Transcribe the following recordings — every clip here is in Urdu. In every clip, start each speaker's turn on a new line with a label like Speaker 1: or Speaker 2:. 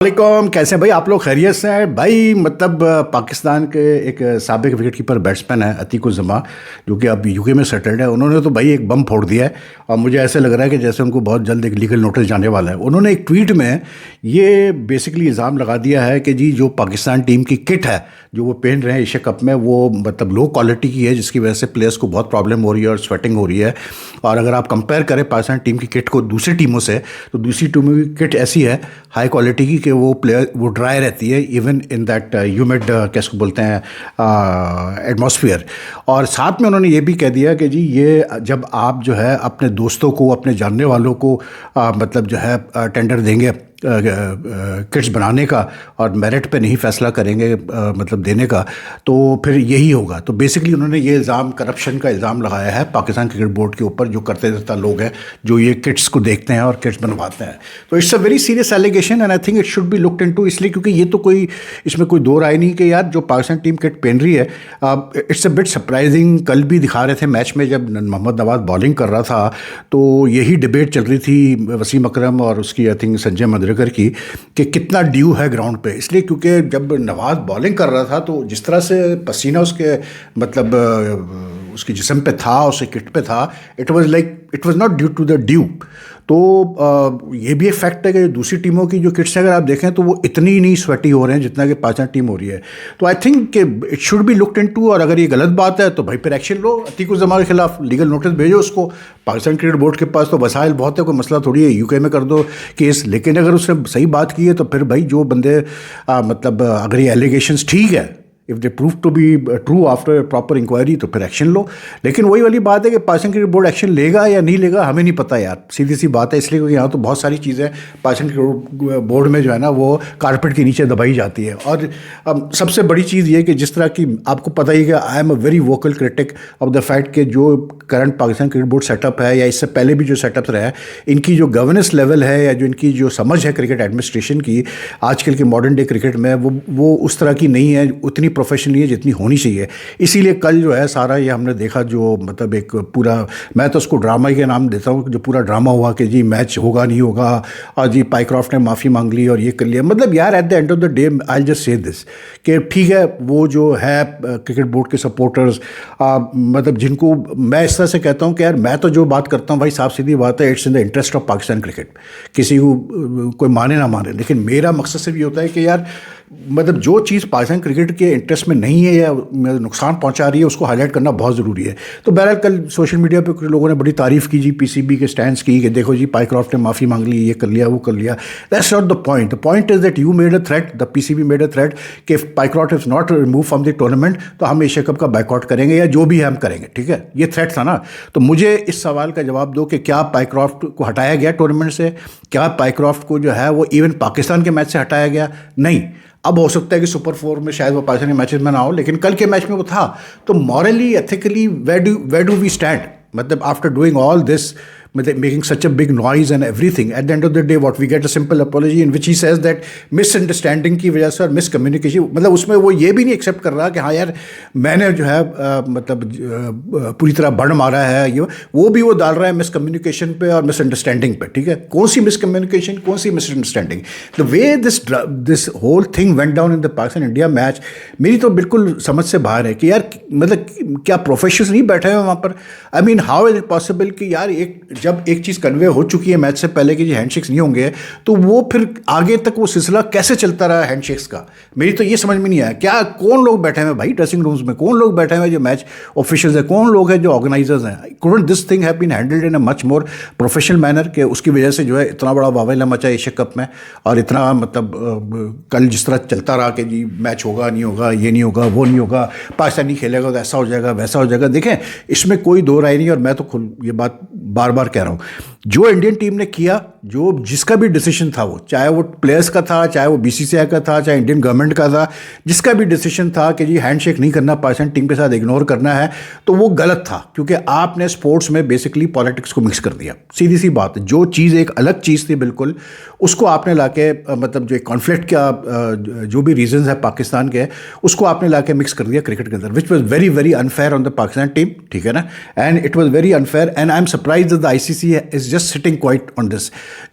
Speaker 1: وعلیکم، کیسے ہیں بھائی آپ لوگ؟ خیریت سے ہیں بھائی؟ مطلب پاکستان کے ایک سابق وکٹ کیپر بیٹسمین ہیں عتیق الزماں، جو کہ اب یو کے میں سیٹلڈ ہے. انہوں نے تو بھائی ایک بم پھوڑ دیا ہے، اور مجھے ایسے لگ رہا ہے کہ جیسے ان کو بہت جلد ایک لیگل نوٹس جانے والا ہے. انہوں نے ایک ٹویٹ میں یہ بیسکلی الزام لگا دیا ہے کہ جی جو پاکستان ٹیم کی کٹ ہے جو وہ پہن رہے ہیں ایشیا کپ میں، وہ مطلب لو کوالٹی کی ہے، جس کی وجہ سے پلیئرس کو بہت پرابلم ہو رہی ہے اور سویٹنگ ہو رہی ہے. اور اگر آپ کمپیئر کریں پاکستان ٹیم کی کٹ کو دوسری ٹیموں سے، تو دوسری ٹیموں کی کٹ ایسی ہے ہائی کوالٹی کی کہ وہ پلیئر وہ ڈرائی رہتی ہے even in that humid case کو بولتے ہیں ایٹماسفیئر. اور ساتھ میں انہوں نے یہ بھی کہہ دیا کہ جی یہ جب آپ جو ہے اپنے دوستوں کو، اپنے جاننے والوں کو مطلب جو ہے ٹینڈر دیں گے کٹس بنانے کا، اور میرٹ پہ نہیں فیصلہ کریں گے مطلب دینے کا، تو پھر یہی ہوگا. تو بیسکلی انہوں نے یہ الزام، کرپشن کا الزام لگایا ہے پاکستان کرکٹ بورڈ کے اوپر، جو کرتے رہتا لوگ ہیں جو یہ کٹس کو دیکھتے ہیں اور کٹس بنواتے ہیں. تو it's a very serious allegation and I think it should be looked into, اس لیے کیونکہ یہ تو کوئی اس میں کوئی دو رائے نہیں کہ یار جو پاکستان ٹیم کٹ پہن رہی ہے. It's a bit surprising. کل بھی دکھا رہے تھے میچ میں جب محمد نواز بالنگ کر رہا تھا، تو یہی ڈبیٹ چل رہی تھی وسیم اکرم اور اس کی آئی تھنک سنجے مدرکر کی، کہ کتنا ڈیو ہے گراؤنڈ پہ. اس لیے کیونکہ جب نواز بالنگ کر رہا تھا تو جس طرح سے پسینہ اس کے مطلب اس کے جسم پہ تھا، اس کے کٹ پہ تھا، it was not due to the dew. تو یہ بھی ایک فیکٹ ہے کہ دوسری ٹیموں کی جو کٹس ہیں اگر آپ دیکھیں تو وہ اتنی نہیں سویٹی ہو رہے ہیں جتنا کہ پاکستان ٹیم ہو رہی ہے. تو آئی تھنک کہ it should be looked into, اور اگر یہ غلط بات ہے تو بھائی پھر ایکشن لو، عتیق الزماں کے خلاف لیگل نوٹس بھیجو اس کو. پاکستان کرکٹ بورڈ کے پاس تو وسائل بہت ہے، کوئی مسئلہ تھوڑی ہے یو کے میں کر دو کیس. لیکن اگر اس نے صحیح بات کی ہے تو پھر بھائی جو بندے مطلب اگر یہ ایلیگیشنس ٹھیک ہے، if they prove to be true after a proper inquiry، تو پھر ایکشن لو. لیکن وہی والی بات ہے کہ پاکستان کرکٹ بورڈ ایکشن لے گا یا نہیں لے گا ہمیں نہیں پتہ یار، سیدھی سی بات ہے. اس لیے کیونکہ یہاں تو بہت ساری چیزیں پاکستان کرکٹ بورڈ میں جو ہے نا وہ کارپیٹ کے نیچے دبائی جاتی ہے. اور سب سے بڑی چیز یہ کہ جس طرح کی آپ کو پتہ ہی کہ I am a very vocal critic of the fact کہ جو current Pakistan cricket board set up ہے، یا اس سے پہلے بھی جو سیٹ اپس رہے ہیں، ان کی جو گورننس لیول ہے یا جو ان کی جو سمجھ ہے کرکٹ ایڈمنسٹریشن کی آج کل کے ماڈرن ڈے کرکٹ میں، وہ اس طرح کی نہیں ہے، اتنی پروفیشنلی ہے جتنی ہونی چاہیے. اسی لیے کل جو ہے سارا یہ ہم نے دیکھا جو مطلب ایک پورا، میں تو اس کو ڈرامہ کے نام دیتا ہوں، جو پورا ڈرامہ ہوا کہ جی میچ ہوگا نہیں ہوگا، اور جی پائیکرافٹ نے معافی مانگ لی اور یہ کر لیا. مطلب یار at the end of the day I just say this کہ ٹھیک ہے وہ جو ہے کرکٹ بورڈ کے سپورٹرز، مطلب جن کو میں اس طرح سے کہتا ہوں کہ یار میں تو جو بات کرتا ہوں بھائی صاف سیدھی بات ہے، it's in the interest of Pakistan cricket. کسی کو کوئی مانے نہ مانے، لیکن میرا مقصد صرف یہ ہوتا ہے کہ یار مطلب جو چیز پاکستان کرکٹ کے انٹرسٹ میں نہیں ہے یا نقصان پہنچا رہی ہے اس کو ہائی لائٹ کرنا بہت ضروری ہے. تو بہرحال کل سوشل میڈیا پہ کچھ لوگوں نے بڑی تعریف کی جی پی سی بی کے سٹینڈس کی، کہ دیکھو جی پائیکرافٹ نے معافی مانگ لی، یہ کر لیا وہ کر لیا. That's not the point. The point is that you made a threat, the P C B made a threat کہ Pycroft is not remove from the tournament تو ہم ایشیا کپ کا بائیک آؤٹ کریں گے یا جو بھی ہے ہم کریں گے. ٹھیک ہے، یہ تھریٹ تھا نا. تو مجھے اس سوال کا جواب دو کہ کیا پائیکرافٹ کو ہٹایا گیا ٹورنامنٹ سے؟ کیا پائیکرافٹ کو جو ہے وہ ایون پاکستان کے میچ سے ہٹایا گیا؟ نہیں. اب ہو سکتا ہے کہ سپر 4 میں شاید وہ پاکستانی میچز میں نہ ہو، لیکن کل کے میچ میں وہ تھا. تو morally ethically where do we stand? مطلب after doing all this, making such a big noise and everything, at the end of the day what we get a simple apology in which he says that misunderstanding کی وجہ سے اور مس کمیونیکیشن، مطلب اس میں وہ یہ بھی نہیں ایکسیپٹ کر رہا کہ ہاں یار میں نے جو ہے مطلب پوری طرح بڑھ مارا ہے، یہ وہ بھی وہ ڈال رہا ہے مس کمیونیکیشن پہ اور مس انڈرسٹینڈنگ پہ. ٹھیک ہے، کون سی مس کمیونیکیشن، کون سی مس understanding? the way this whole thing went down in the Pakistan India match میری تو بالکل سمجھ سے باہر ہے کہ یار مطلب کیا پروفیشنلز نہیں بیٹھے ہوئے وہاں پر؟ آئی مین ہاؤ از اٹ پاسبل کہ یار جب ایک چیز کنوے ہو چکی ہے میچ سے پہلے کہ جی ہینڈ شیکس نہیں ہوں گے، تو وہ پھر آگے تک وہ سلسلہ کیسے چلتا رہا ہینڈ شیکس کا؟ میری تو یہ سمجھ میں نہیں آیا. کیا کون لوگ بیٹھے ہوئے بھائی ڈریسنگ رومز میں؟ کون لوگ بیٹھے ہوئے جو میچ آفیشلز ہیں؟ کون لوگ ہیں جو آرگنائزرز ہیں؟ couldn't this thing have been handled in a much more professional manner کہ اس کی وجہ سے جو ہے اتنا بڑا واویلا مچا ایشیا کپ میں، اور اتنا مطلب کل جس طرح چلتا رہا کہ جی میچ ہوگا نہیں ہوگا، یہ نہیں ہوگا وہ نہیں ہوگا، پاکستان نہیں کھیلے گا تو ایسا ہو جائے گا ویسا ہو جائے گا. دیکھیں اس میں کوئی دو رائے نہیں، اور میں تو یہ بات بار بار کہہ رہا ہوں، جو انڈین ٹیم نے کیا، جو جس کا بھی ڈیسیشن تھا، وہ چاہے وہ پلیئرس کا تھا، چاہے وہ بی سی سی آئی کا تھا، چاہے انڈین گورنمنٹ کا تھا، جس کا بھی ڈیسیشن تھا کہ جی ہینڈ شیک نہیں کرنا، پاکستان ٹیم کے ساتھ اگنور کرنا ہے، تو وہ غلط تھا. کیونکہ آپ نے اسپورٹس میں بیسکلی پالیٹکس کو مکس کر دیا. سیدھی سی بات، جو چیز ایک الگ چیز تھی بالکل، اس کو آپ نے لا کے مطلب جو کانفلکٹ کا جو بھی ریزنز ہے پاکستان کے، اس کو آپ نے لا کے مکس کر دیا کرکٹ کے اندر، which was very very unfair on the Pakistan team. ٹھیک ہے نا، and it was very unfair, and I am surprise that the I ICC is just sitting quiet on this.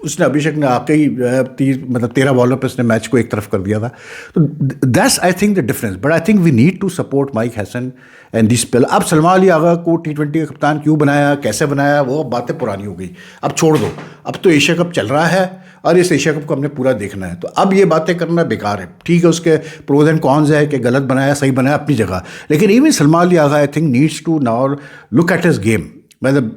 Speaker 1: اس نے ابھیشیک نے آ کے ہی 13 بالوں پہ اس نے میچ کو ایک طرف کر دیا تھا. تو that's I think the difference. But I think we need to support Mike Hesson and this pull. اب سلمان علی آغا کو T20 کا کپتان کیوں بنایا, کیسے بنایا, وہ باتیں پرانی ہو گئی. اب چھوڑ دو, اب تو ایشیا کپ چل رہا ہے اور اس ایشیا کپ کو ہم نے پورا دیکھنا ہے. تو اب یہ باتیں کرنا بیکار ہے. ٹھیک ہے, اس کے پروز اینڈ کونز ہے کہ غلط بنایا صحیح بنایا اپنی جگہ, لیکن even Salman Ali Agha I think needs to now look at his game. مطلب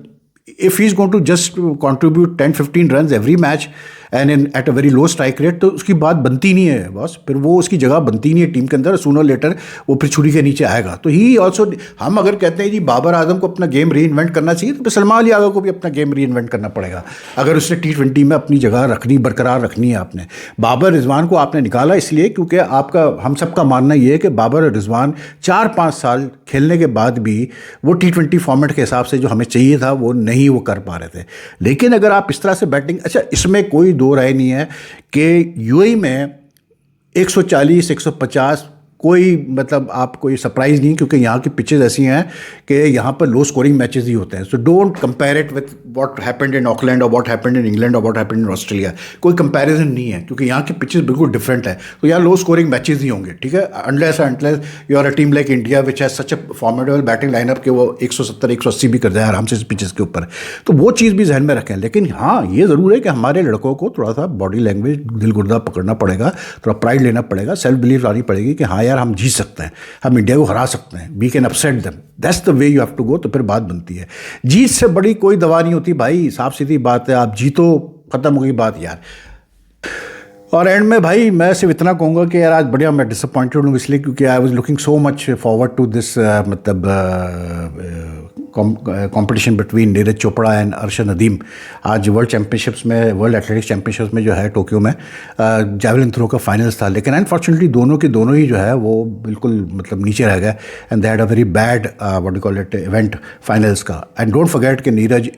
Speaker 1: if he is going to just contribute 10-15 runs every match and at a very low strike rate, تو اس کی بات بنتی نہیں ہے باس. پھر وہ اس کی جگہ بنتی نہیں ہے ٹیم کے اندر. سونر لیٹر وہ پھر چھری کے نیچے آئے گا. تو ہی آلسو, ہم اگر کہتے ہیں جی بابر اعظم کو اپنا گیم ری انوینٹ کرنا چاہیے, تو پھر سلمان علی آغا کو بھی اپنا گیم ری انوینٹ کرنا پڑے گا اگر اس نے T20 میں اپنی جگہ رکھنی, برقرار رکھنی ہے. آپ نے بابر رضوان کو آپ نے نکالا اس لیے کیونکہ آپ کا, ہم سب کا ماننا یہ ہے کہ بابر اور رضوان 4-5 سال کھیلنے کے بعد بھی وہ T20 فارمیٹ کے حساب سے جو ہمیں چاہیے تھا وہ نہیں وہ کر پا رہے تھے. لیکن اگر آپ اس طرح سے بیٹنگ, اچھا اس میں کوئی دو رائے نہیں ہے کہ UAE میں 140-150 کوئی مطلب آپ کوئی سرپرائز نہیں, کیونکہ یہاں کی پچز ایسی ہیں کہ یہاں پر لو اسکورنگ میچز ہی ہوتے ہیں. So don't compare it with what happened in Auckland اور واٹ ہیپنڈ ان انگلینڈ اور واٹ ہیپنڈ ان آسٹریلیا. کوئی کمپیریزن نہیں ہے کیونکہ یہاں کی پچز بالکل ڈفرینٹ ہے. تو یہاں لو اسکورنگ میچز ہی ہوں گے, ٹھیک ہے, unless you are a team like India which has such a formidable batting line up کہ وہ 170-180 بھی کر جائے آرام سے اس پچز کے اوپر. تو وہ چیز بھی ذہن میں رکھیں. لیکن ہاں یہ ضرور ہے کہ ہمارے لڑکوں کو تھوڑا سا باڈی لینگویج, دل گردہ پکڑنا پڑے گا, تھوڑا پرائڈ لینا پڑے گا, سیلف بلیف لانی پڑے گی کہ ہاں یار ہم جیت سکتے ہیں, ہم انڈیا کو ہرا سکتے ہیں, we can upset them. That's the way you have to go. تو پھر بات بنتی ہے. جیت سے بڑی کوئی دوا نہیں ہوتی بھائی, صاف سیدھی بات ہے. آپ جیتو, ختم ہو گئی بات یار. اور اینڈ میں بھائی میں صرف اتنا کہوں گا کہ یار آج بڑھیا میں ڈس اپوائنٹڈ ہوں, اس لیے کیونکہ I was looking so much forward to this مطلب competition between Neeraj Chopra and Arshad Nadeem. آج ورلڈ چیمپئن شپس میں, ورلڈ ایتھلیٹکس چیمپئن شپس میں جو ہے ٹوکیو میں جیولن تھرو کا فائنلس تھا, لیکن انفارچونیٹلی دونوں کے دونوں ہی جو ہے وہ بالکل مطلب نیچے رہ گئے. And they had a very bad what do call it event finals کا. اینڈ ڈونٹ فرگیٹ کہ Neeraj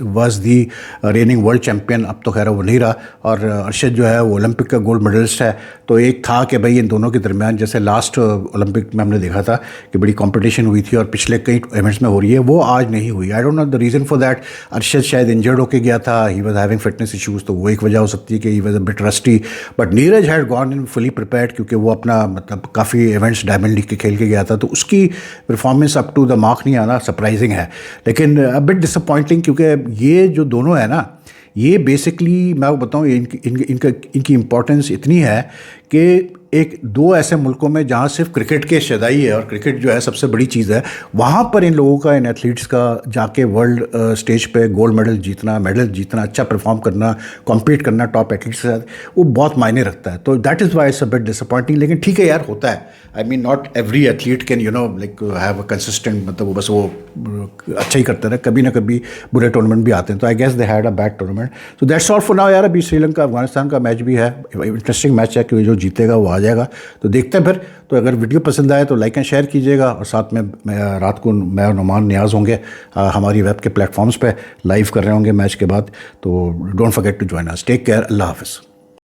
Speaker 1: was the reigning world champion. اب تو خیر وہ نہیں رہا, اور ارشد جو ہے وہ اولمپک کا گولڈ میڈلسٹ ہے. تو ایک تھا کہ بھائی ان دونوں کے درمیان, جیسے لاسٹ اولمپک میں ہم نے دیکھا تھا کہ بڑی کمپٹیشن ہوئی تھی اور پچھلے کئی ایونٹس میں ہو رہی ہے, وہ آج نہیں ہوئی. I don't know the reason for that. Arshad شاید انجرڈ ہو کے گیا تھا, he was having fitness issues, تو وہ ایک وجہ ہو سکتی ہے کہ he was a bit rusty. But Neeraj had gone in fully prepared, کیونکہ وہ اپنا مطلب کافی ایونٹس ڈائمنڈ لیگ کے کھیل کے گیا تھا, تو اس کی performance up to the mark نہیں آنا سرپرائزنگ ہے. لیکن بٹ ڈس اپوائنٹنگ, کیونکہ یہ جو دونوں ہیں نا, یہ بیسکلی میں آپ بتاؤں ان کی امپورٹنس اتنی ہے کہ ایک دو ایسے ملکوں میں جہاں صرف کرکٹ کے شیدائی ہے اور کرکٹ جو ہے سب سے بڑی چیز ہے, وہاں پر ان لوگوں کا, ان ایتھلیٹس کا جا کے ورلڈ اسٹیج پہ گولڈ میڈل جیتنا, اچھا پرفارم کرنا, کمپیٹ کرنا ٹاپ ایتھلیٹس کے ساتھ, وہ بہت معنی رکھتا ہے. تو that is why it's a bit disappointing. لیکن ٹھیک ہے یار, ہوتا ہے. I mean not every athlete can like have a consistent, مطلب وہ بس وہ اچھا ہی کرتے رہے, کبھی نہ کبھی برے ٹورنامنٹ بھی آتے ہیں. تو I guess they had a bad tournament. تو دیٹس آل فار ناؤ یار. ابھی سری لنکا افغانستان کا میچ بھی ہے, انٹرسٹنگ میچ ہے, کہ جو جیتے گا وہ آ جائے گا. تو دیکھتے ہیں پھر. تو اگر ویڈیو پسند آئے تو لائک اینڈ شیئر کیجیے گا, اور ساتھ میں رات کو میں اور نعمان نیاز ہوں گے ہماری ویب کے پلیٹ فارمز پہ لائیو کر رہے ہوں گے میچ کے بعد. تو don't forget to join us. Take care. اللہ حافظ.